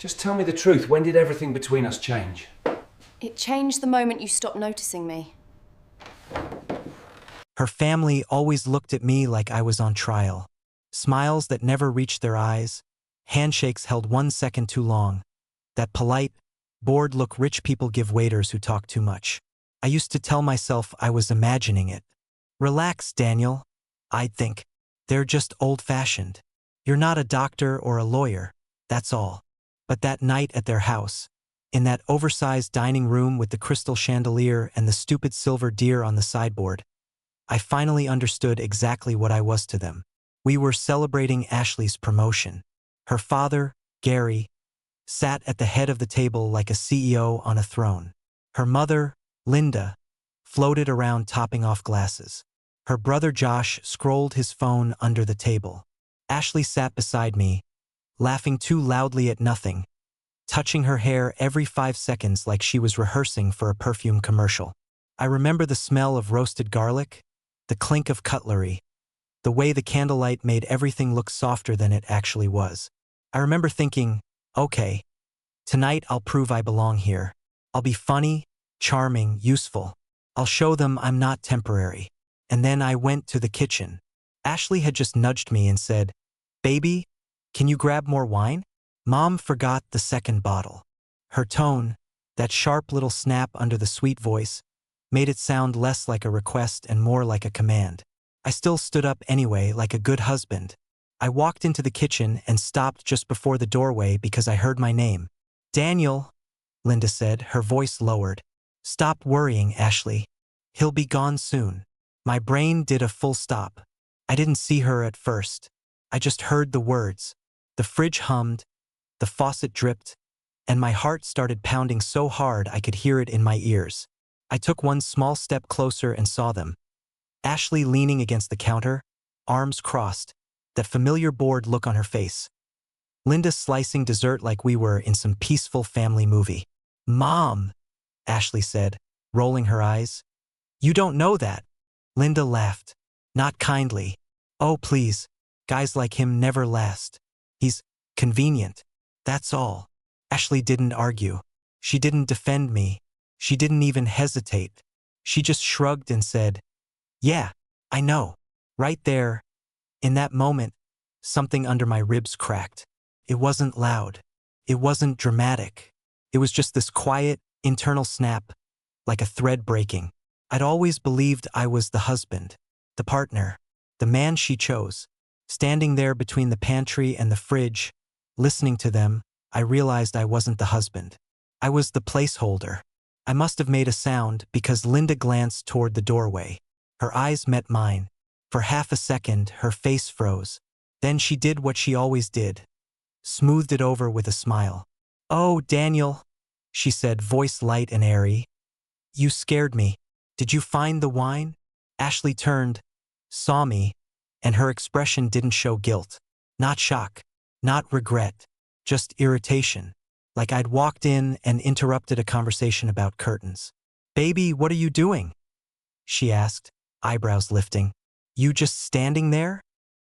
Just tell me the truth. When did everything between us change? It changed the moment you stopped noticing me. Her family always looked at me like I was on trial. Smiles that never reached their eyes, handshakes held 1 second too long. That polite, bored look rich people give waiters who talk too much. I used to tell myself I was imagining it. Relax, Daniel, I'd think. They're just old-fashioned. You're not a doctor or a lawyer, that's all. But that night at their house, in that oversized dining room with the crystal chandelier and the stupid silver deer on the sideboard, I finally understood exactly what I was to them. We were celebrating Ashley's promotion. Her father, Gary, sat at the head of the table like a CEO on a throne. Her mother, Linda, floated around topping off glasses. Her brother Josh scrolled his phone under the table. Ashley sat beside me, laughing too loudly at nothing, touching her hair every 5 seconds like she was rehearsing for a perfume commercial. I remember the smell of roasted garlic, the clink of cutlery, the way the candlelight made everything look softer than it actually was. I remember thinking, okay, tonight I'll prove I belong here. I'll be funny, charming, useful. I'll show them I'm not temporary. And then I went to the kitchen. Ashley had just nudged me and said, "Baby, can you grab more wine?" Mom forgot the second bottle. Her tone, that sharp little snap under the sweet voice, made it sound less like a request and more like a command. I still stood up anyway, like a good husband. I walked into the kitchen and stopped just before the doorway because I heard my name. "Daniel," Linda said, her voice lowered. "Stop worrying, Ashley. He'll be gone soon." My brain did a full stop. I didn't see her at first. I just heard the words. The fridge hummed, the faucet dripped, and my heart started pounding so hard I could hear it in my ears. I took one small step closer and saw them. Ashley leaning against the counter, arms crossed, that familiar bored look on her face. Linda slicing dessert like we were in some peaceful family movie. "Mom," Ashley said, rolling her eyes. "You don't know that." Linda laughed, not kindly. "Oh, please, guys like him never last. He's convenient, that's all." Ashley didn't argue. She didn't defend me. She didn't even hesitate. She just shrugged and said, "Yeah, I know." Right there, in that moment, something under my ribs cracked. It wasn't loud. It wasn't dramatic. It was just this quiet, internal snap, like a thread breaking. I'd always believed I was the husband, the partner, the man she chose. Standing there between the pantry and the fridge, listening to them, I realized I wasn't the husband. I was the placeholder. I must have made a sound because Linda glanced toward the doorway. Her eyes met mine. For half a second, her face froze. Then she did what she always did. Smoothed it over with a smile. "Oh, Daniel," she said, voice light and airy. "You scared me. Did you find the wine?" Ashley turned, saw me, and her expression didn't show guilt. Not shock, not regret, just irritation. Like I'd walked in and interrupted a conversation about curtains. "Baby, what are you doing?" she asked, eyebrows lifting. "You just standing there?"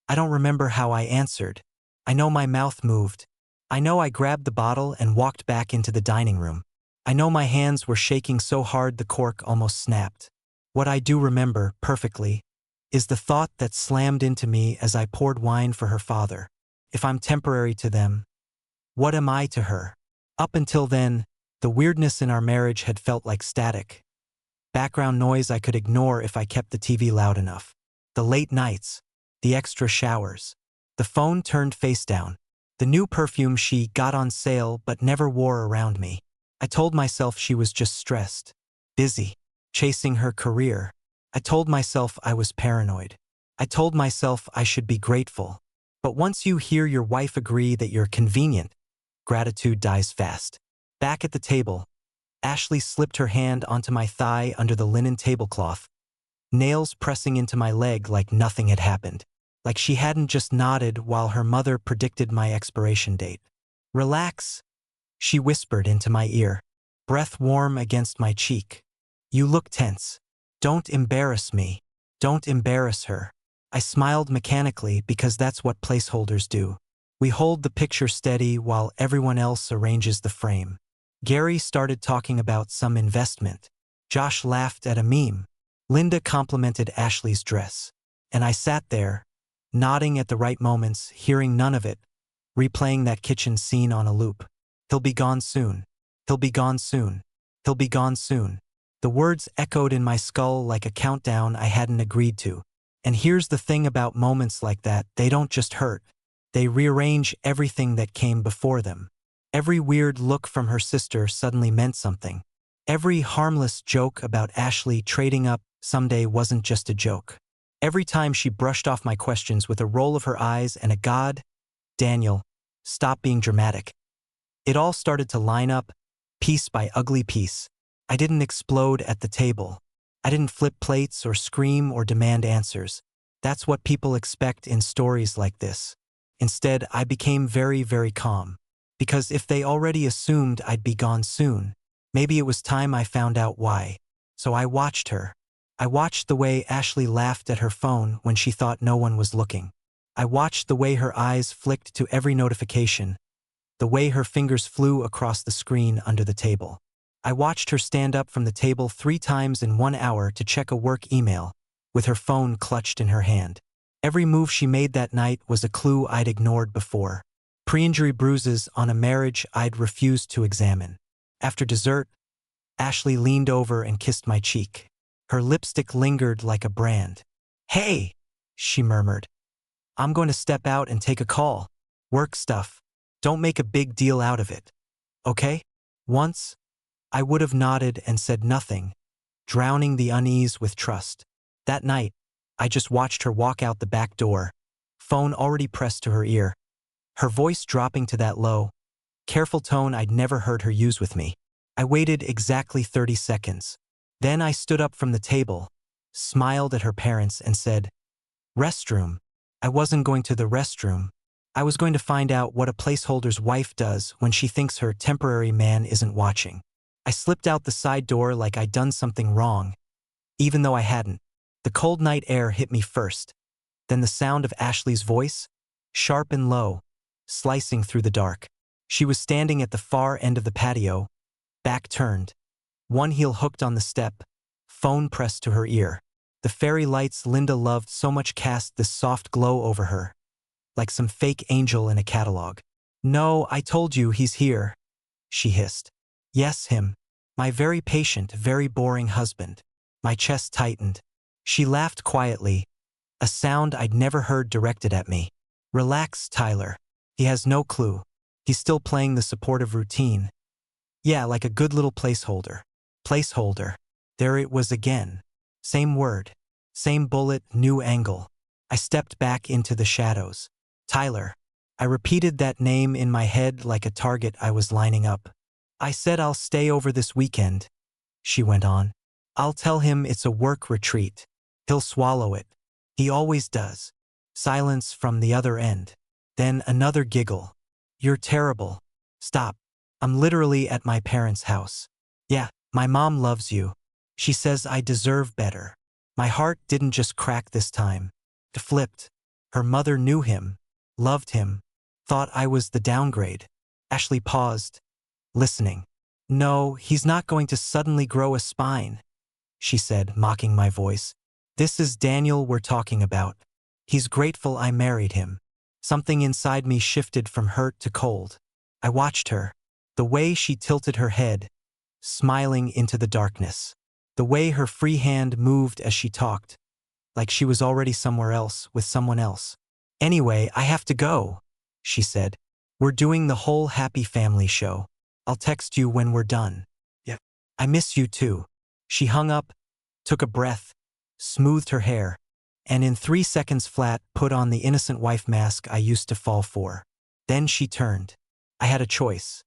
I don't remember how I answered. I know my mouth moved. I know I grabbed the bottle and walked back into the dining room. I know my hands were shaking so hard the cork almost snapped. What I do remember, perfectly, is the thought that slammed into me as I poured wine for her father. If I'm temporary to them, what am I to her? Up until then, the weirdness in our marriage had felt like static. Background noise I could ignore if I kept the TV loud enough. The late nights, the extra showers. The phone turned face down. The new perfume she got on sale but never wore around me. I told myself she was just stressed, busy, chasing her career. I told myself I was paranoid. I told myself I should be grateful. But once you hear your wife agree that you're convenient, gratitude dies fast. Back at the table, Ashley slipped her hand onto my thigh under the linen tablecloth, nails pressing into my leg like nothing had happened. Like she hadn't just nodded while her mother predicted my expiration date. "Relax," she whispered into my ear, breath warm against my cheek. "You look tense. Don't embarrass me. Don't embarrass her." I smiled mechanically because that's what placeholders do. We hold the picture steady while everyone else arranges the frame. Gary started talking about some investment. Josh laughed at a meme. Linda complimented Ashley's dress. And I sat there, nodding at the right moments, hearing none of it, replaying that kitchen scene on a loop. He'll be gone soon. He'll be gone soon. He'll be gone soon. The words echoed in my skull like a countdown I hadn't agreed to. And here's the thing about moments like that, they don't just hurt. They rearrange everything that came before them. Every weird look from her sister suddenly meant something. Every harmless joke about Ashley trading up someday wasn't just a joke. Every time she brushed off my questions with a roll of her eyes and a "God, Daniel, stop being dramatic." It all started to line up, piece by ugly piece. I didn't explode at the table. I didn't flip plates or scream or demand answers. That's what people expect in stories like this. Instead, I became very, very calm. Because if they already assumed I'd be gone soon, maybe it was time I found out why. So I watched her. I watched the way Ashley laughed at her phone when she thought no one was looking. I watched the way her eyes flicked to every notification, the way her fingers flew across the screen under the table. I watched her stand up from the table 3 times in 1 hour to check a work email, with her phone clutched in her hand. Every move she made that night was a clue I'd ignored before. Pre-injury bruises on a marriage I'd refused to examine. After dessert, Ashley leaned over and kissed my cheek. Her lipstick lingered like a brand. "Hey," she murmured. "I'm going to step out and take a call. Work stuff. Don't make a big deal out of it. Okay?" Once, I would have nodded and said nothing, drowning the unease with trust. That night, I just watched her walk out the back door, phone already pressed to her ear, her voice dropping to that low, careful tone I'd never heard her use with me. I waited exactly 30 seconds. Then I stood up from the table, smiled at her parents and said, "Restroom." I wasn't going to the restroom. I was going to find out what a placeholder's wife does when she thinks her temporary man isn't watching. I slipped out the side door like I'd done something wrong, even though I hadn't. The cold night air hit me first, then the sound of Ashley's voice, sharp and low, slicing through the dark. She was standing at the far end of the patio, back turned, one heel hooked on the step, phone pressed to her ear. The fairy lights Linda loved so much cast this soft glow over her, like some fake angel in a catalog. "No, I told you he's here," she hissed. "Yes, him. My very patient, very boring husband." My chest tightened. She laughed quietly, a sound I'd never heard directed at me. "Relax, Tyler. He has no clue. He's still playing the supportive routine. Yeah, like a good little placeholder." Placeholder. There it was again. Same word. Same bullet, new angle. I stepped back into the shadows. "Tyler." I repeated that name in my head like a target I was lining up. "I said I'll stay over this weekend," she went on. "I'll tell him it's a work retreat. He'll swallow it. He always does." Silence from the other end. Then another giggle. "You're terrible. Stop. I'm literally at my parents' house. Yeah, my mom loves you. She says I deserve better." My heart didn't just crack this time. It flipped. Her mother knew him, loved him, thought I was the downgrade. Ashley paused, listening. "No, he's not going to suddenly grow a spine," she said, mocking my voice. "This is Daniel we're talking about. He's grateful I married him." Something inside me shifted from hurt to cold. I watched her, the way she tilted her head, smiling into the darkness. The way her free hand moved as she talked, like she was already somewhere else with someone else. "Anyway, I have to go," she said. "We're doing the whole happy family show. I'll text you when we're done." "Yeah. I miss you too." She hung up, took a breath, smoothed her hair, and in 3 seconds flat put on the innocent wife mask I used to fall for. Then she turned. I had a choice.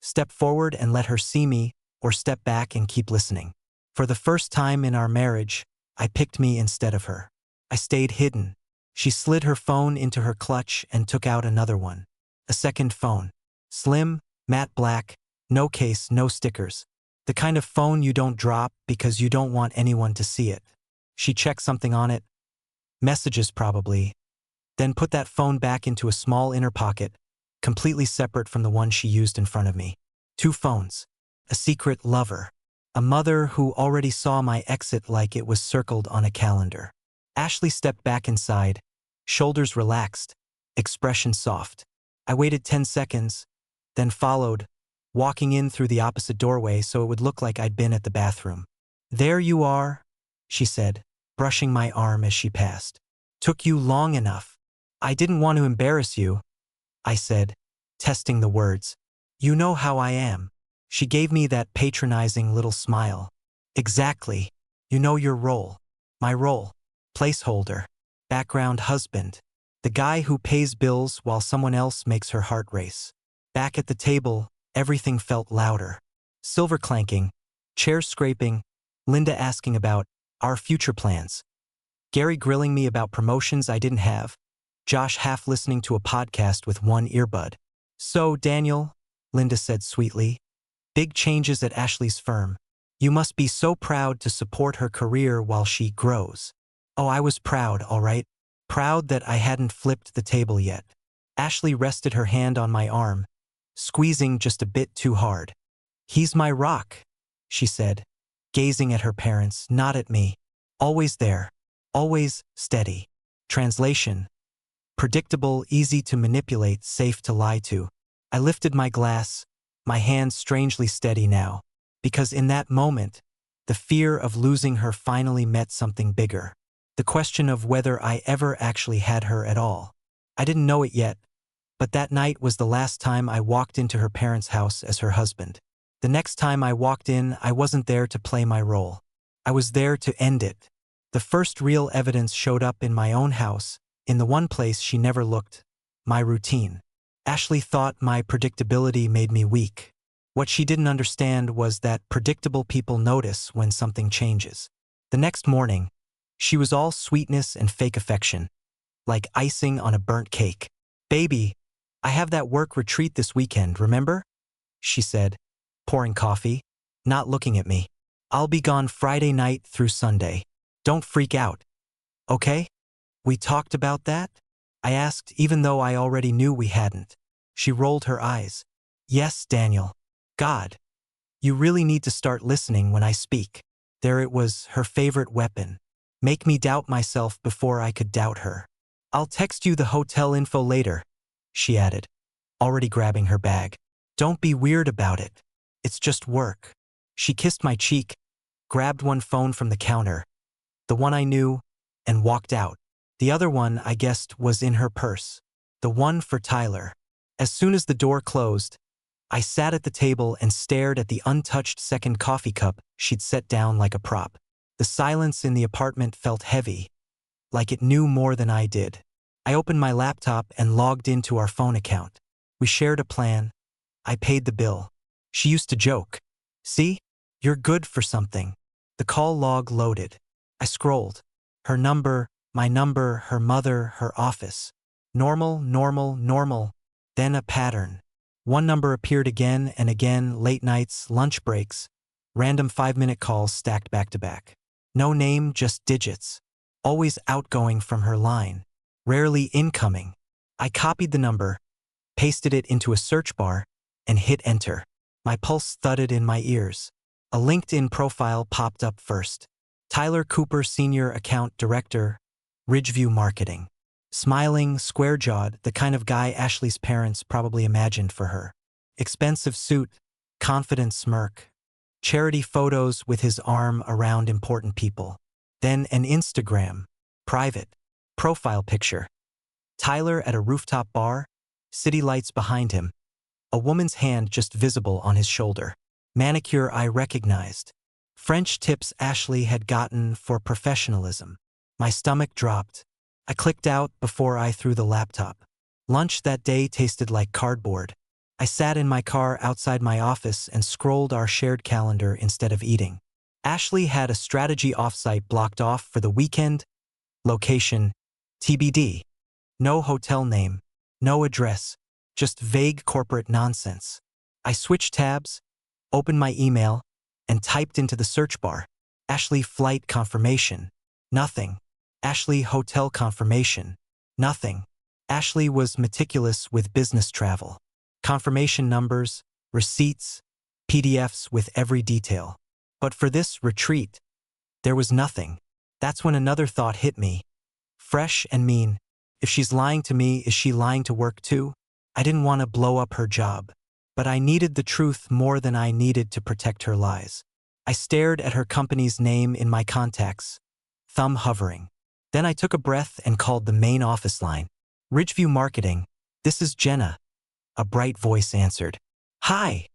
Step forward and let her see me, or step back and keep listening. For the first time in our marriage, I picked me instead of her. I stayed hidden. She slid her phone into her clutch and took out another one. A second phone. Slim, matte black, no case, no stickers. The kind of phone you don't drop because you don't want anyone to see it. She checked something on it. Messages probably. then put that phone back into a small inner pocket, completely separate from the one she used in front of me. 2 phones. A secret lover. A mother who already saw my exit like it was circled on a calendar. Ashley stepped back inside, shoulders relaxed, expression soft. I waited 10 seconds, then followed, walking in through the opposite doorway so it would look like I'd been at the bathroom. "There you are," she said, brushing my arm as she passed. "Took you long enough." "I didn't want to embarrass you," I said, testing the words. "You know how I am." She gave me that patronizing little smile. "Exactly. You know your role." My role. Placeholder. Background husband. The guy who pays bills while someone else makes her heart race. Back at the table, everything felt louder. Silver clanking, chairs scraping, Linda asking about our future plans. Gary grilling me about promotions I didn't have, Josh half listening to a podcast with one earbud. "So, Daniel," Linda said sweetly, "big changes at Ashley's firm. You must be so proud to support her career while she grows." Oh, I was proud, all right. Proud that I hadn't flipped the table yet. Ashley rested her hand on my arm, squeezing just a bit too hard. "He's my rock," she said, gazing at her parents, not at me. Always there. Always steady. Translation. Predictable, easy to manipulate, safe to lie to. I lifted my glass, my hand strangely steady now, because in that moment, the fear of losing her finally met something bigger. The question of whether I ever actually had her at all. I didn't know it yet, but that night was the last time I walked into her parents' house as her husband. The next time I walked in, I wasn't there to play my role. I was there to end it. The first real evidence showed up in my own house, in the one place she never looked, my routine. Ashley thought my predictability made me weak. What she didn't understand was that predictable people notice when something changes. The next morning, she was all sweetness and fake affection, like icing on a burnt cake. "Baby, I have that work retreat this weekend, remember?" she said, pouring coffee, not looking at me. "I'll be gone Friday night through Sunday. Don't freak out. Okay? We talked about that?" I asked, even though I already knew we hadn't. She rolled her eyes. "Yes, Daniel. God. You really need to start listening when I speak." There it was, her favorite weapon. Make me doubt myself before I could doubt her. "I'll text you the hotel info later," she added, already grabbing her bag. "Don't be weird about it. It's just work." She kissed my cheek, grabbed one phone from the counter, the one I knew, and walked out. The other one, I guessed, was in her purse. The one for Tyler. As soon as the door closed, I sat at the table and stared at the untouched second coffee cup she'd set down like a prop. The silence in the apartment felt heavy, like it knew more than I did. I opened my laptop and logged into our phone account. We shared a plan. I paid the bill. She used to joke, "See? You're good for something." The call log loaded. I scrolled. Her number, my number, her mother, her office. Normal, normal, normal. Then a pattern. One number appeared again and again, late nights, lunch breaks, random 5-minute calls stacked back to back. No name, just digits. Always outgoing from her line. Rarely incoming. I copied the number, pasted it into a search bar, and hit enter. My pulse thudded in my ears. A LinkedIn profile popped up first. Tyler Cooper, Senior Account Director, Ridgeview Marketing. Smiling, square-jawed, the kind of guy Ashley's parents probably imagined for her. Expensive suit, confident smirk. Charity photos with his arm around important people. Then an Instagram, private, profile picture. Tyler at a rooftop bar, city lights behind him. A woman's hand just visible on his shoulder. Manicure I recognized. French tips Ashley had gotten for professionalism. My stomach dropped. I clicked out before I threw the laptop. Lunch that day tasted like cardboard. I sat in my car outside my office and scrolled our shared calendar instead of eating. Ashley had a strategy offsite blocked off for the weekend. Location, TBD. No hotel name, no address, just vague corporate nonsense. I switched tabs, opened my email, and typed into the search bar, Ashley flight confirmation. Nothing. Ashley hotel confirmation. Nothing. Ashley was meticulous with business travel. Confirmation numbers, receipts, PDFs with every detail. But for this retreat, there was nothing. That's when another thought hit me. Fresh and mean. If she's lying to me, is she lying to work too? I didn't want to blow up her job, but I needed the truth more than I needed to protect her lies. I stared at her company's name in my contacts, thumb hovering. Then I took a breath and called the main office line. Ridgeview Marketing, this is Jenna. A bright voice answered. Hi,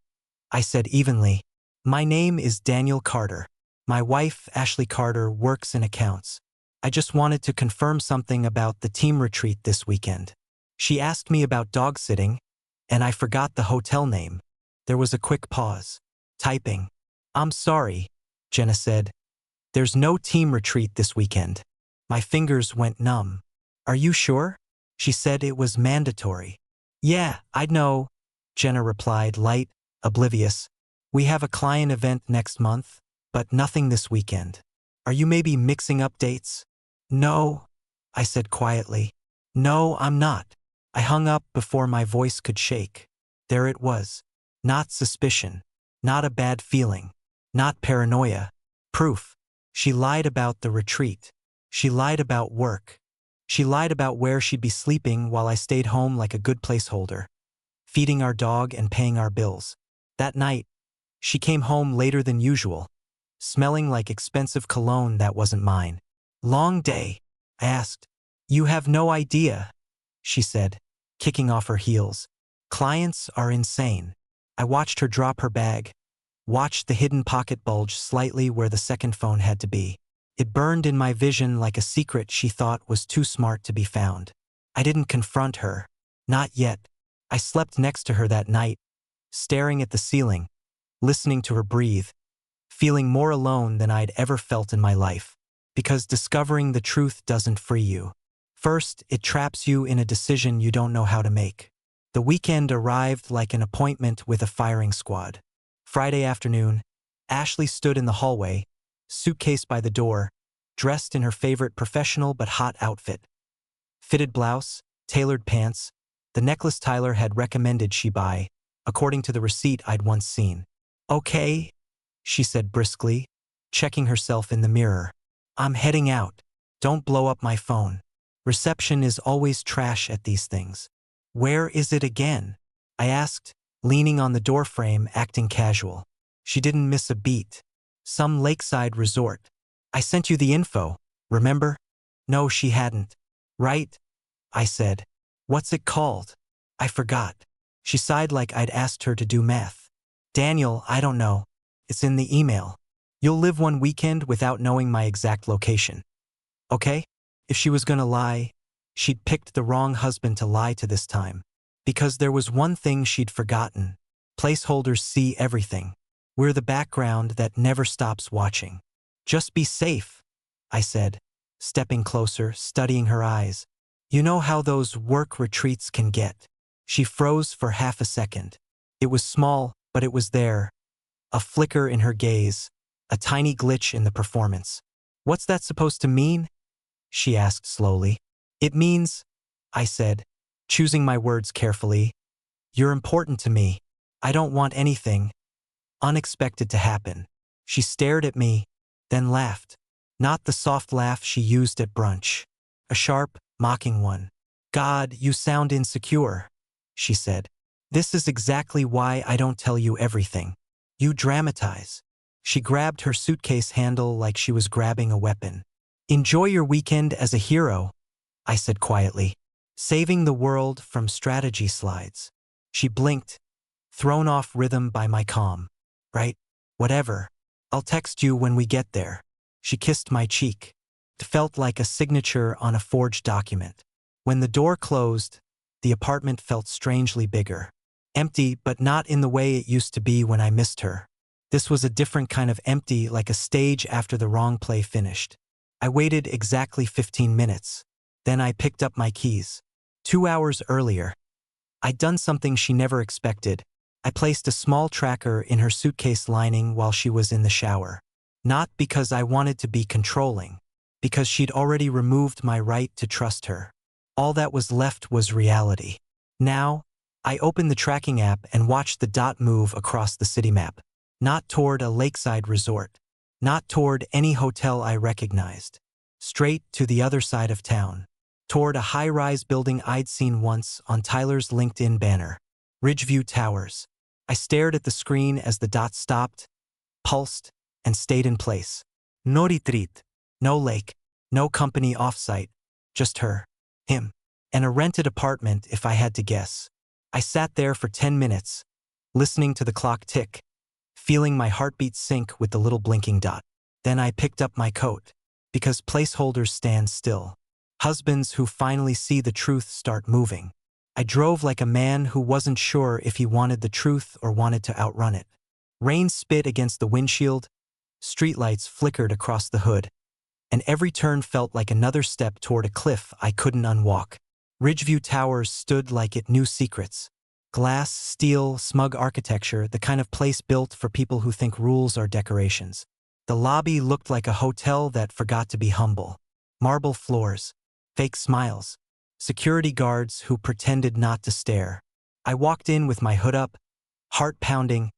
I said evenly. My name is Daniel Carter. My wife, Ashley Carter, works in accounts. I just wanted to confirm something about the team retreat this weekend. She asked me about dog sitting, and I forgot the hotel name. There was a quick pause. Typing. I'm sorry, Jenna said. There's no team retreat this weekend. My fingers went numb. Are you sure? She said it was mandatory. Yeah, I know, Jenna replied, light, oblivious. We have a client event next month, but nothing this weekend. Are you maybe mixing up dates? No, I said quietly. No, I'm not. I hung up before my voice could shake. There it was. Not suspicion. Not a bad feeling. Not paranoia. Proof. She lied about the retreat. She lied about work. She lied about where she'd be sleeping while I stayed home like a good placeholder, feeding our dog and paying our bills. That night, she came home later than usual, smelling like expensive cologne that wasn't mine. Long day, I asked. You have no idea, she said, kicking off her heels. Clients are insane. I watched her drop her bag, watched the hidden pocket bulge slightly where the second phone had to be. It burned in my vision like a secret she thought was too smart to be found. I didn't confront her. Not yet. I slept next to her that night, staring at the ceiling, listening to her breathe, feeling more alone than I'd ever felt in my life. Because discovering the truth doesn't free you. First, it traps you in a decision you don't know how to make. The weekend arrived like an appointment with a firing squad. Friday afternoon, Ashley stood in the hallway, suitcase by the door, dressed in her favorite professional but hot outfit. Fitted blouse, tailored pants, the necklace Tyler had recommended she buy, according to the receipt I'd once seen. Okay, she said briskly, checking herself in the mirror. I'm heading out. Don't blow up my phone. Reception is always trash at these things. Where is it again? I asked, leaning on the doorframe, acting casual. She didn't miss a beat. Some lakeside resort. I sent you the info, remember? No, she hadn't. Right? I said. What's it called? I forgot. She sighed like I'd asked her to do math. Daniel, I don't know. It's in the email. You'll live one weekend without knowing my exact location. Okay? If she was gonna lie, she'd picked the wrong husband to lie to this time. Because there was one thing she'd forgotten. Placeholders see everything. We're the background that never stops watching. Just be safe, I said, stepping closer, studying her eyes. You know how those work retreats can get. She froze for half a second. It was small, but it was there. A flicker in her gaze, a tiny glitch in the performance. What's that supposed to mean? She asked slowly. It means, I said, choosing my words carefully, you're important to me. I don't want anything unexpected to happen. She stared at me, then laughed. Not the soft laugh she used at brunch. A sharp, mocking one. God, you sound insecure, she said. This is exactly why I don't tell you everything. You dramatize. She grabbed her suitcase handle like she was grabbing a weapon. Enjoy your weekend as a hero, I said quietly. Saving the world from strategy slides. She blinked, thrown off rhythm by my calm. Right? Whatever. I'll text you when we get there. She kissed my cheek. It felt like a signature on a forged document. When the door closed, the apartment felt strangely bigger. Empty, but not in the way it used to be when I missed her. This was a different kind of empty, like a stage after the wrong play finished. I waited exactly 15 minutes. Then I picked up my keys. 2 hours earlier, I'd done something she never expected. I placed a small tracker in her suitcase lining while she was in the shower. Not because I wanted to be controlling, because she'd already removed my right to trust her. All that was left was reality. Now, I opened the tracking app and watched the dot move across the city map. Not toward a lakeside resort. Not toward any hotel I recognized. Straight to the other side of town. Toward a high-rise building I'd seen once on Tyler's LinkedIn banner. Ridgeview Towers. I stared at the screen as the dot stopped, pulsed, and stayed in place. No retreat. No lake. No company off-site. Just her. Him. And a rented apartment if I had to guess. I sat there for 10 minutes, listening to the clock tick, feeling my heartbeat sync with the little blinking dot. Then I picked up my coat, because placeholders stand still. Husbands who finally see the truth start moving. I drove like a man who wasn't sure if he wanted the truth or wanted to outrun it. Rain spit against the windshield, streetlights flickered across the hood, and every turn felt like another step toward a cliff I couldn't unwalk. Ridgeview Towers stood like it knew secrets. Glass, steel, smug architecture, the kind of place built for people who think rules are decorations. The lobby looked like a hotel that forgot to be humble. Marble floors, fake smiles, security guards who pretended not to stare. I walked in with my hood up, heart pounding,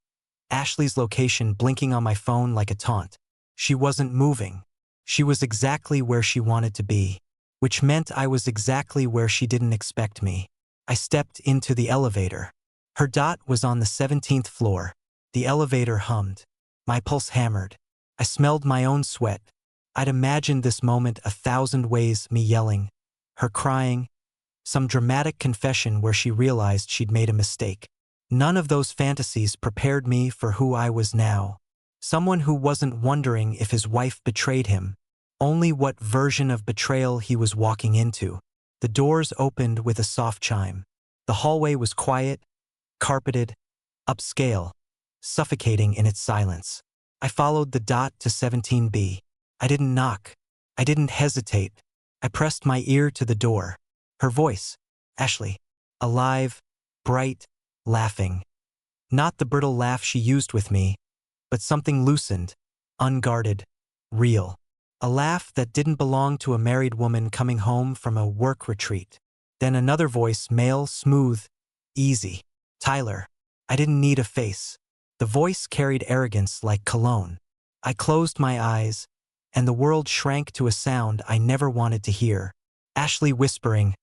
Ashley's location blinking on my phone like a taunt. She wasn't moving. She was exactly where she wanted to be, which meant I was exactly where she didn't expect me. I stepped into the elevator. Her dot was on the 17th floor. The elevator hummed. My pulse hammered. I smelled my own sweat. I'd imagined this moment 1,000 ways, me yelling, her crying, some dramatic confession where she realized she'd made a mistake. None of those fantasies prepared me for who I was now. Someone who wasn't wondering if his wife betrayed him, only what version of betrayal he was walking into. The doors opened with a soft chime. The hallway was quiet, carpeted, upscale, suffocating in its silence. I followed the dot to 17B. I didn't knock. I didn't hesitate. I pressed my ear to the door. Her voice, Ashley, alive, bright, laughing. Not the brittle laugh she used with me, but something loosened, unguarded, real. A laugh that didn't belong to a married woman coming home from a work retreat. Then another voice, male, smooth, easy. Tyler. I didn't need a face. The voice carried arrogance like cologne. I closed my eyes, and the world shrank to a sound I never wanted to hear. Ashley whispering,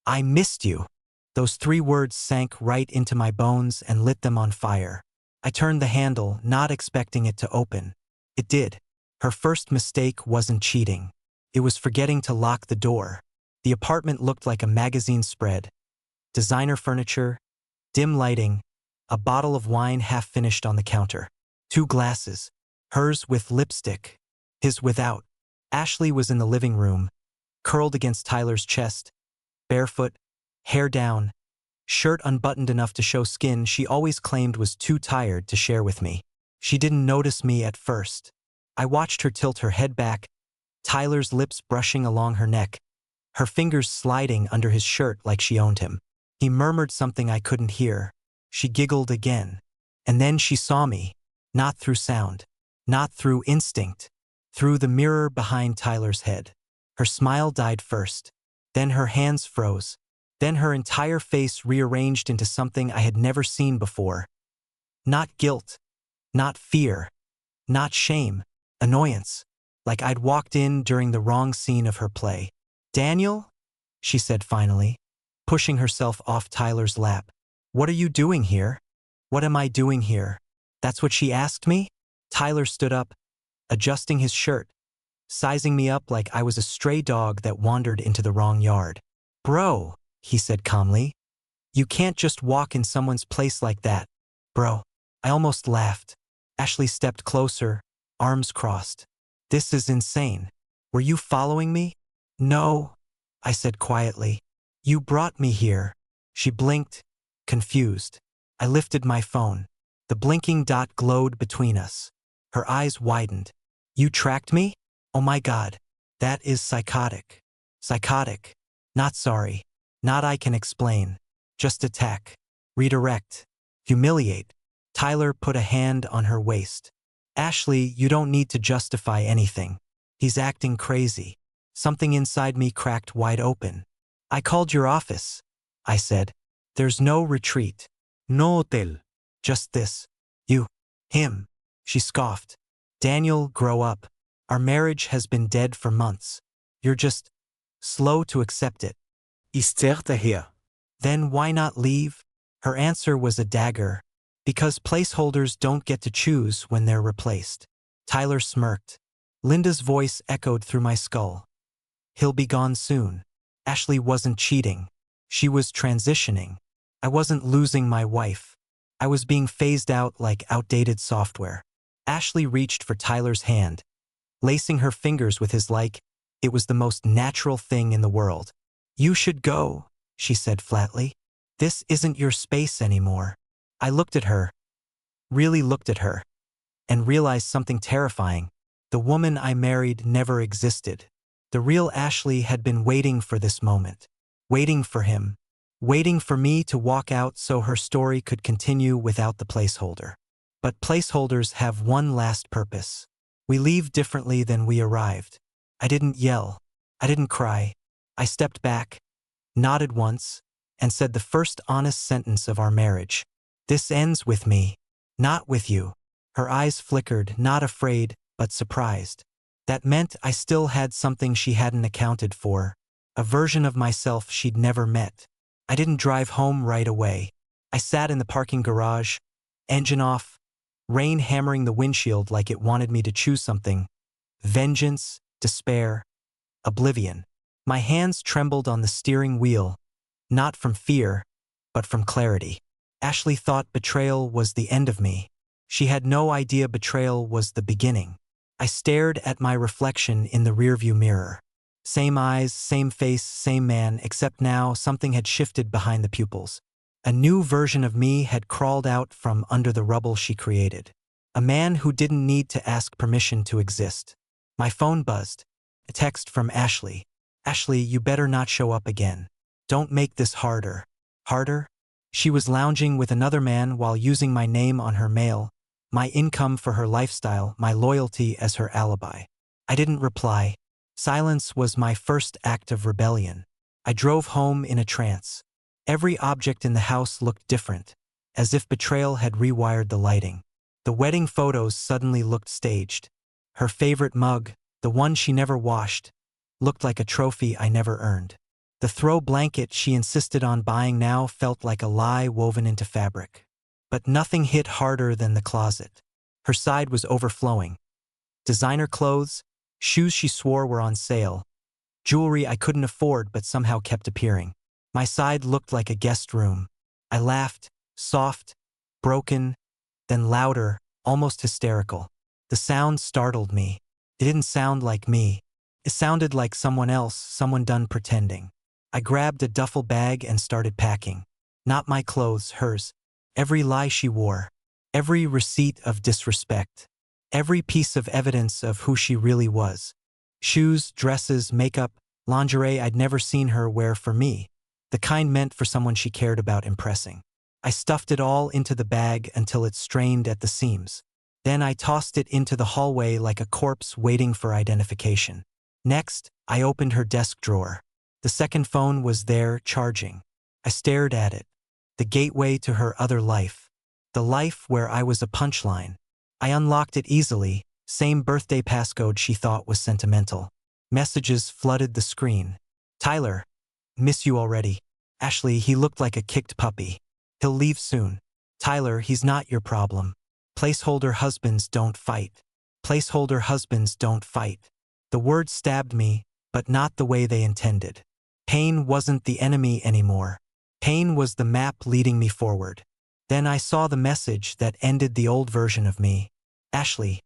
"I missed you." Those 3 words sank right into my bones and lit them on fire. I turned the handle, not expecting it to open. It did. Her first mistake wasn't cheating. It was forgetting to lock the door. The apartment looked like a magazine spread. Designer furniture, dim lighting, a bottle of wine half-finished on the counter. 2 glasses, hers with lipstick, his without. Ashley was in the living room, curled against Tyler's chest, barefoot, hair down, shirt unbuttoned enough to show skin she always claimed was too tired to share with me. She didn't notice me at first. I watched her tilt her head back, Tyler's lips brushing along her neck, her fingers sliding under his shirt like she owned him. He murmured something I couldn't hear. She giggled again. And then she saw me, not through sound, not through instinct, through the mirror behind Tyler's head. Her smile died first. Then her hands froze. Then her entire face rearranged into something I had never seen before. Not guilt, not fear, not shame, annoyance, like I'd walked in during the wrong scene of her play. "Daniel?" she said finally, pushing herself off Tyler's lap. "What are you doing here?" "What am I doing here?" That's what she asked me? Tyler stood up, adjusting his shirt, sizing me up like I was a stray dog that wandered into the wrong yard. "Bro," he said calmly, "you can't just walk in someone's place like that." "Bro." I almost laughed. Ashley stepped closer, arms crossed. "This is insane. Were you following me?" "No," I said quietly. "You brought me here." She blinked, confused. I lifted my phone. The blinking dot glowed between us. Her eyes widened. "You tracked me? Oh my God. That is psychotic." "Psychotic. Not sorry. Not I can explain. Just attack. Redirect. Humiliate." Tyler put a hand on her waist. "Ashley, you don't need to justify anything. He's acting crazy." Something inside me cracked wide open. I called your office, I said. There's no retreat. No hotel. Just this. You. Him. She scoffed. Daniel, grow up. Our marriage has been dead for months. You're just slow to accept it. Isterte her. Then why not leave? Her answer was a dagger. Because placeholders don't get to choose when they're replaced. Tyler smirked. Linda's voice echoed through my skull. He'll be gone soon. Ashley wasn't cheating. She was transitioning. I wasn't losing my wife. I was being phased out like outdated software. Ashley reached for Tyler's hand, lacing her fingers with his like it was the most natural thing in the world. You should go, she said flatly. This isn't your space anymore. I looked at her, really looked at her, and realized something terrifying. The woman I married never existed. The real Ashley had been waiting for this moment, waiting for him, waiting for me to walk out so her story could continue without the placeholder. But placeholders have one last purpose. We leave differently than we arrived. I didn't yell. I didn't cry. I stepped back, nodded once, and said the first honest sentence of our marriage. This ends with me, not with you. Her eyes flickered, not afraid, but surprised. That meant I still had something she hadn't accounted for, a version of myself she'd never met. I didn't drive home right away. I sat in the parking garage, engine off, rain hammering the windshield like it wanted me to choose something. Vengeance, despair, oblivion. My hands trembled on the steering wheel, not from fear, but from clarity. Ashley thought betrayal was the end of me. She had no idea betrayal was the beginning. I stared at my reflection in the rearview mirror. Same eyes, same face, same man, except now something had shifted behind the pupils. A new version of me had crawled out from under the rubble she created. A man who didn't need to ask permission to exist. My phone buzzed. A text from Ashley. Ashley, you better not show up again. Don't make this harder. Harder? She was lounging with another man while using my name on her mail, my income for her lifestyle, my loyalty as her alibi. I didn't reply. Silence was my first act of rebellion. I drove home in a trance. Every object in the house looked different, as if betrayal had rewired the lighting. The wedding photos suddenly looked staged. Her favorite mug, the one she never washed, looked like a trophy I never earned. The throw blanket she insisted on buying now felt like a lie woven into fabric. But nothing hit harder than the closet. Her side was overflowing. Designer clothes, shoes she swore were on sale, jewelry I couldn't afford but somehow kept appearing. My side looked like a guest room. I laughed, soft, broken, then louder, almost hysterical. The sound startled me. It didn't sound like me. It sounded like someone else, someone done pretending. I grabbed a duffel bag and started packing. Not my clothes, hers. Every lie she wore. Every receipt of disrespect. Every piece of evidence of who she really was. Shoes, dresses, makeup, lingerie I'd never seen her wear for me. The kind meant for someone she cared about impressing. I stuffed it all into the bag until it strained at the seams. Then I tossed it into the hallway like a corpse waiting for identification. Next, I opened her desk drawer. The second phone was there, charging. I stared at it. The gateway to her other life. The life where I was a punchline. I unlocked it easily, same birthday passcode she thought was sentimental. Messages flooded the screen. Tyler, miss you already. Ashley, he looked like a kicked puppy. He'll leave soon. Tyler, he's not your problem. Placeholder husbands don't fight. Placeholder husbands don't fight. The words stabbed me, but not the way they intended. Pain wasn't the enemy anymore. Pain was the map leading me forward. Then I saw the message that ended the old version of me. Ashley,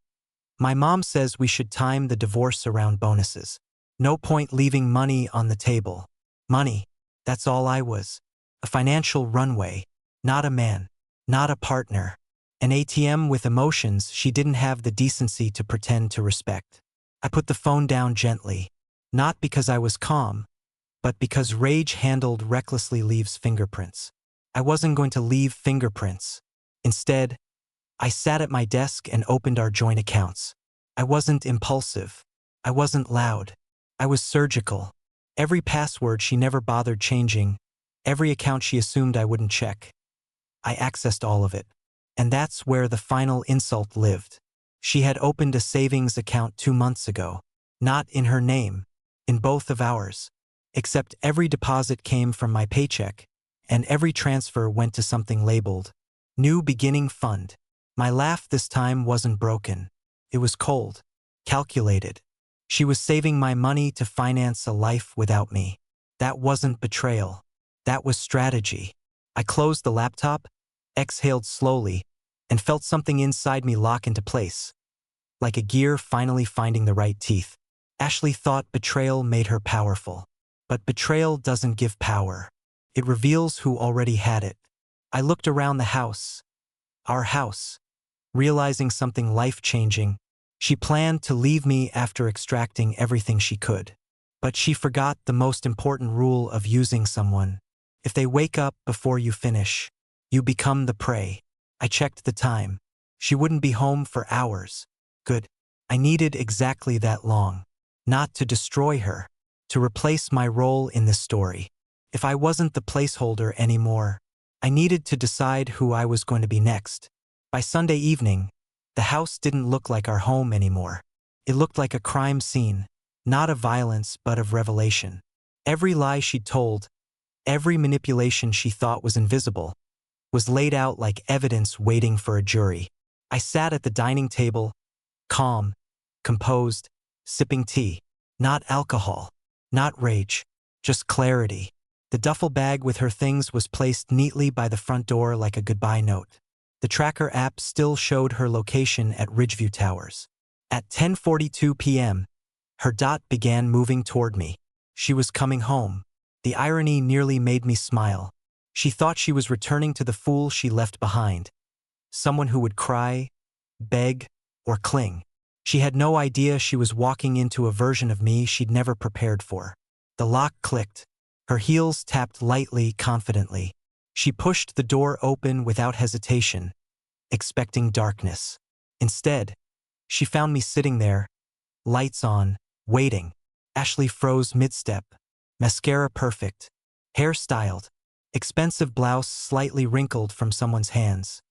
my mom says we should time the divorce around bonuses. No point leaving money on the table. Money, that's all I was. A financial runway, not a man, not a partner. An ATM with emotions she didn't have the decency to pretend to respect. I put the phone down gently, not because I was calm, but because rage handled recklessly leaves fingerprints. I wasn't going to leave fingerprints. Instead, I sat at my desk and opened our joint accounts. I wasn't impulsive. I wasn't loud. I was surgical. Every password she never bothered changing, every account she assumed I wouldn't check. I accessed all of it. And that's where the final insult lived. She had opened a savings account 2 months ago. Not in her name, in both of ours. Except every deposit came from my paycheck, and every transfer went to something labeled New Beginning Fund. My laugh this time wasn't broken. It was cold, calculated. She was saving my money to finance a life without me. That wasn't betrayal. That was strategy. I closed the laptop, exhaled slowly, and felt something inside me lock into place. Like a gear finally finding the right teeth. Ashley thought betrayal made her powerful. But betrayal doesn't give power. It reveals who already had it. I looked around the house. Our house. Realizing something life-changing. She planned to leave me after extracting everything she could. But she forgot the most important rule of using someone. If they wake up before you finish, you become the prey. I checked the time. She wouldn't be home for hours. Good. I needed exactly that long. Not to destroy her. To replace my role in this story. If I wasn't the placeholder anymore, I needed to decide who I was going to be next. By Sunday evening, the house didn't look like our home anymore. It looked like a crime scene, not of violence but of revelation. Every lie she'd told, every manipulation she thought was invisible, was laid out like evidence waiting for a jury. I sat at the dining table, calm, composed, sipping tea. Not alcohol, not rage, just clarity. The duffel bag with her things was placed neatly by the front door like a goodbye note. The tracker app still showed her location at Ridgeview Towers. At 10:42 p.m., her dot began moving toward me. She was coming home. The irony nearly made me smile. She thought she was returning to the fool she left behind. Someone who would cry, beg, or cling. She had no idea she was walking into a version of me she'd never prepared for. The lock clicked. Her heels tapped lightly, confidently. She pushed the door open without hesitation, expecting darkness. Instead, she found me sitting there, lights on, waiting. Ashley froze mid-step, mascara perfect, hair styled, expensive blouse slightly wrinkled from someone's hands.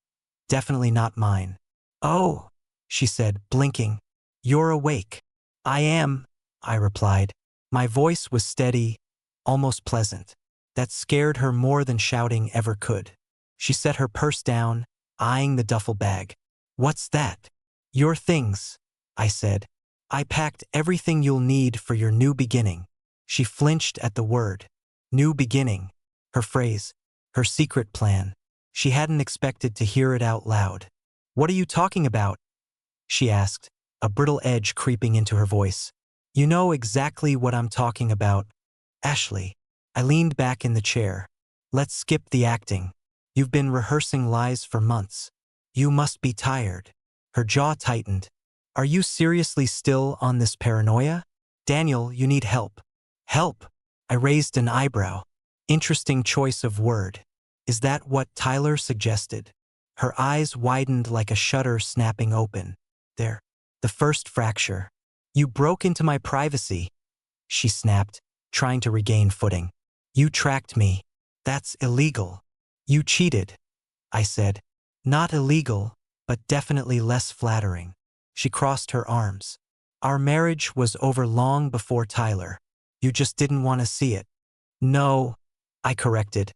Definitely not mine. "Oh," she said, blinking. "You're awake." "I am," I replied. My voice was steady, almost pleasant. That scared her more than shouting ever could. She set her purse down, eyeing the duffel bag. "What's that?" "Your things," I said. "I packed everything you'll need for your new beginning." She flinched at the word. New beginning. Her phrase. Her secret plan. She hadn't expected to hear it out loud. "What are you talking about?" she asked, a brittle edge creeping into her voice. "You know exactly what I'm talking about, Ashley." I leaned back in the chair. "Let's skip the acting. You've been rehearsing lies for months. You must be tired." Her jaw tightened. "Are you seriously still on this paranoia? Daniel, you need help." "Help?" I raised an eyebrow. Interesting choice of word. Is that what Tyler suggested? Her eyes widened like a shutter snapping open. "There. The first fracture. You broke into my privacy," she snapped, trying to regain footing. "You tracked me. That's illegal." "You cheated," I said. "Not illegal, but definitely less flattering." She crossed her arms. "Our marriage was over long before Tyler. You just didn't want to see it." "No," I corrected.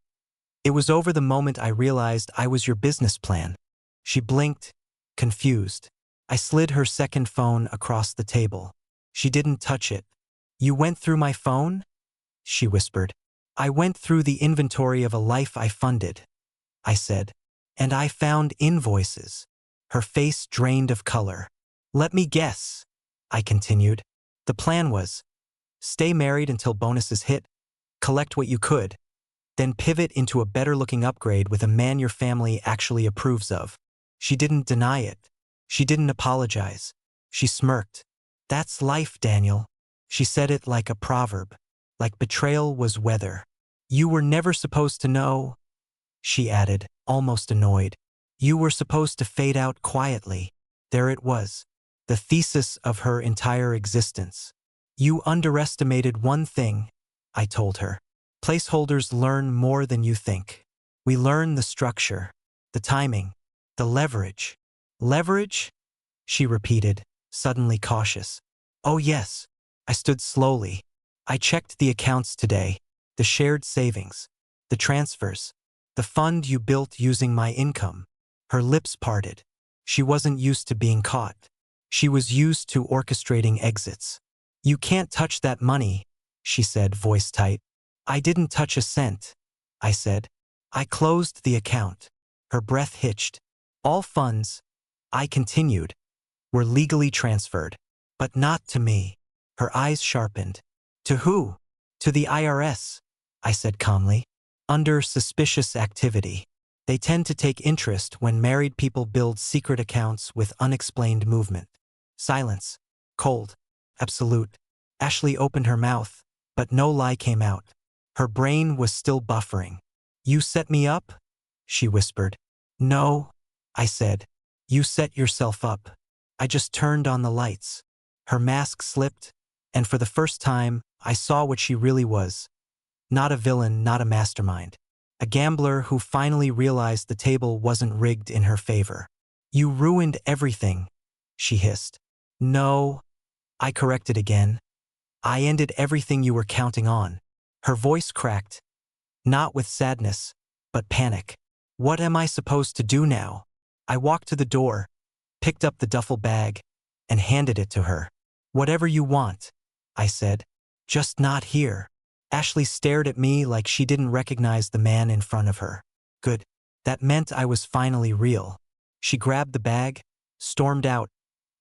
"It was over the moment I realized I was your business plan." She blinked, confused. I slid her second phone across the table. She didn't touch it. "You went through my phone?" she whispered. "I went through the inventory of a life I funded," I said. "And I found invoices." Her face drained of color. "Let me guess," I continued. "The plan was, stay married until bonuses hit, collect what you could, then pivot into a better-looking upgrade with a man your family actually approves of." She didn't deny it. She didn't apologize. She smirked. "That's life, Daniel." She said it like a proverb, like betrayal was weather. "You were never supposed to know," she added, almost annoyed. "You were supposed to fade out quietly." There it was, the thesis of her entire existence. "You underestimated one thing," I told her. Placeholders learn more than you think. We learn the structure, the timing, the leverage. Leverage? She repeated, suddenly cautious. Oh yes. I stood slowly. I checked the accounts today, the shared savings, the transfers, the fund you built using my income. Her lips parted. She wasn't used to being caught. She was used to orchestrating exits. You can't touch that money, she said, voice tight. I didn't touch a cent, I said. I closed the account. Her breath hitched. All funds, I continued, were legally transferred. But not to me. Her eyes sharpened. To who? To the IRS, I said calmly. Under suspicious activity. They tend to take interest when married people build secret accounts with unexplained movement. Silence. Cold. Absolute. Ashley opened her mouth, but no lie came out. Her brain was still buffering. You set me up? She whispered. No, I said. You set yourself up. I just turned on the lights. Her mask slipped, and for the first time, I saw what she really was. Not a villain, not a mastermind. A gambler who finally realized the table wasn't rigged in her favor. You ruined everything, she hissed. No, I corrected again. I ended everything you were counting on. Her voice cracked, not with sadness, but panic. What am I supposed to do now? I walked to the door, picked up the duffel bag, and handed it to her. Whatever you want, I said. Just not here. Ashley stared at me like she didn't recognize the man in front of her. Good. That meant I was finally real. She grabbed the bag, stormed out,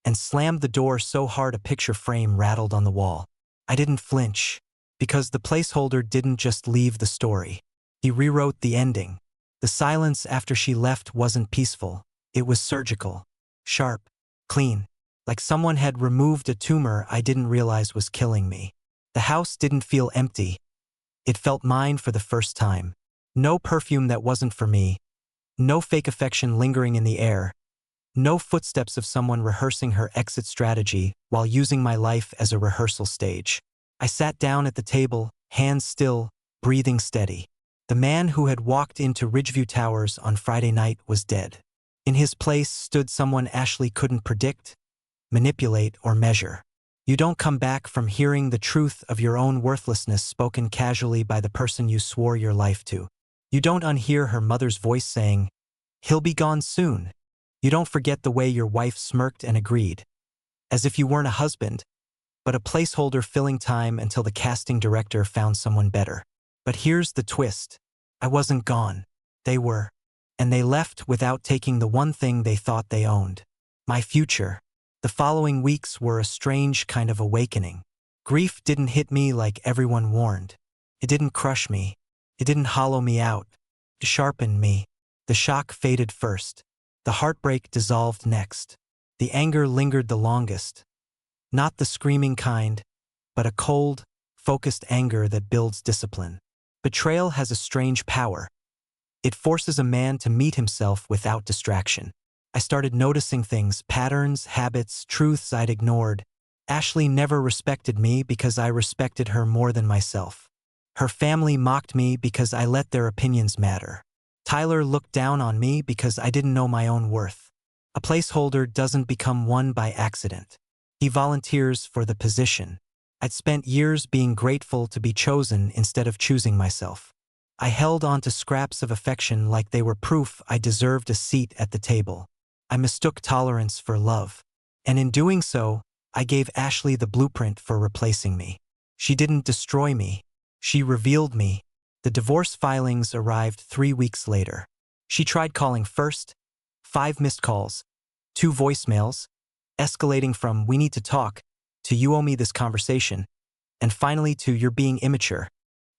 and slammed the door so hard a picture frame rattled on the wall. I didn't flinch, because the placeholder didn't just leave the story. He rewrote the ending. The silence after she left wasn't peaceful. It was surgical. Sharp. Clean. Like someone had removed a tumor I didn't realize was killing me. The house didn't feel empty. It felt mine for the first time. No perfume that wasn't for me. No fake affection lingering in the air. No footsteps of someone rehearsing her exit strategy while using my life as a rehearsal stage. I sat down at the table, hands still, breathing steady. The man who had walked into Ridgeview Towers on Friday night was dead. In his place stood someone Ashley couldn't predict, manipulate, or measure. You don't come back from hearing the truth of your own worthlessness spoken casually by the person you swore your life to. You don't unhear her mother's voice saying, "He'll be gone soon." You don't forget the way your wife smirked and agreed, as if you weren't a husband, but a placeholder filling time until the casting director found someone better. But here's the twist. I wasn't gone. They were. And they left without taking the one thing they thought they owned. My future. The following weeks were a strange kind of awakening. Grief didn't hit me like everyone warned. It didn't crush me. It didn't hollow me out. It sharpened me. The shock faded first. The heartbreak dissolved next. The anger lingered the longest. Not the screaming kind, but a cold, focused anger that builds discipline. Betrayal has a strange power. It forces a man to meet himself without distraction. I started noticing things, patterns, habits, truths I'd ignored. Ashley never respected me because I respected her more than myself. Her family mocked me because I let their opinions matter. Tyler looked down on me because I didn't know my own worth. A placeholder doesn't become one by accident. He volunteers for the position. I'd spent years being grateful to be chosen instead of choosing myself. I held on to scraps of affection like they were proof I deserved a seat at the table. I mistook tolerance for love. And in doing so, I gave Ashley the blueprint for replacing me. She didn't destroy me. She revealed me. The divorce filings arrived 3 weeks later. She tried calling first, 5 missed calls, 2 voicemails, escalating from "we need to talk" to "you owe me this conversation," and finally to "you're being immature."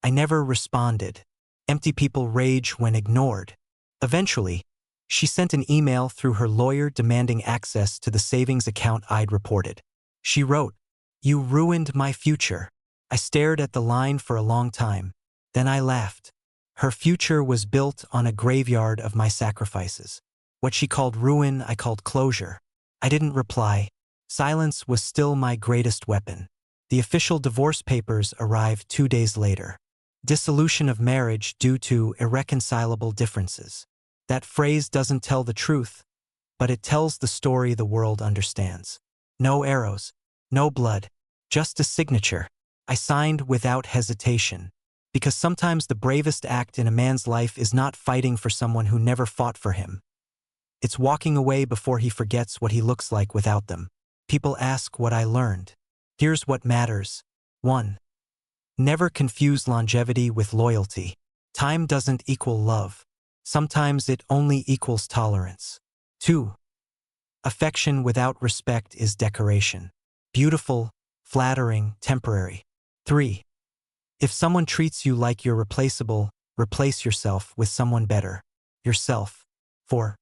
I never responded. Empty people rage when ignored. Eventually, she sent an email through her lawyer demanding access to the savings account I'd reported. She wrote, "You ruined my future." I stared at the line for a long time. Then I laughed. Her future was built on a graveyard of my sacrifices. What she called ruin, I called closure. I didn't reply. Silence was still my greatest weapon. The official divorce papers arrived 2 days later. Dissolution of marriage due to irreconcilable differences. That phrase doesn't tell the truth, but it tells the story the world understands. No arrows, no blood, just a signature. I signed without hesitation, because sometimes the bravest act in a man's life is not fighting for someone who never fought for him. It's walking away before he forgets what he looks like without them. People ask what I learned. Here's what matters. 1. Never confuse longevity with loyalty. Time doesn't equal love. Sometimes it only equals tolerance. 2. Affection without respect is decoration. Beautiful, flattering, temporary. 3. If someone treats you like you're replaceable, replace yourself with someone better. Yourself. 4.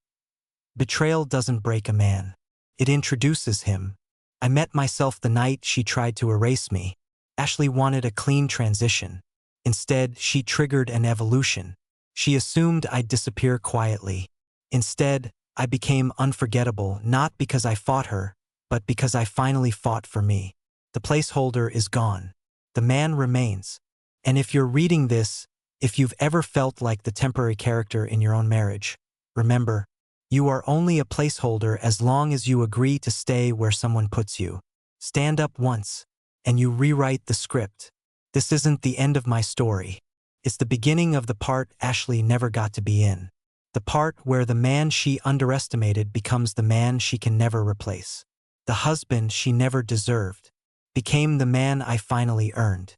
Betrayal doesn't break a man. It introduces him. I met myself the night she tried to erase me. Ashley wanted a clean transition. Instead, she triggered an evolution. She assumed I'd disappear quietly. Instead, I became unforgettable, not because I fought her, but because I finally fought for me. The placeholder is gone. The man remains. And if you're reading this, if you've ever felt like the temporary character in your own marriage, remember, you are only a placeholder as long as you agree to stay where someone puts you. Stand up once, and you rewrite the script. This isn't the end of my story. It's the beginning of the part Ashley never got to be in. The part where the man she underestimated becomes the man she can never replace. The husband she never deserved became the man I finally earned.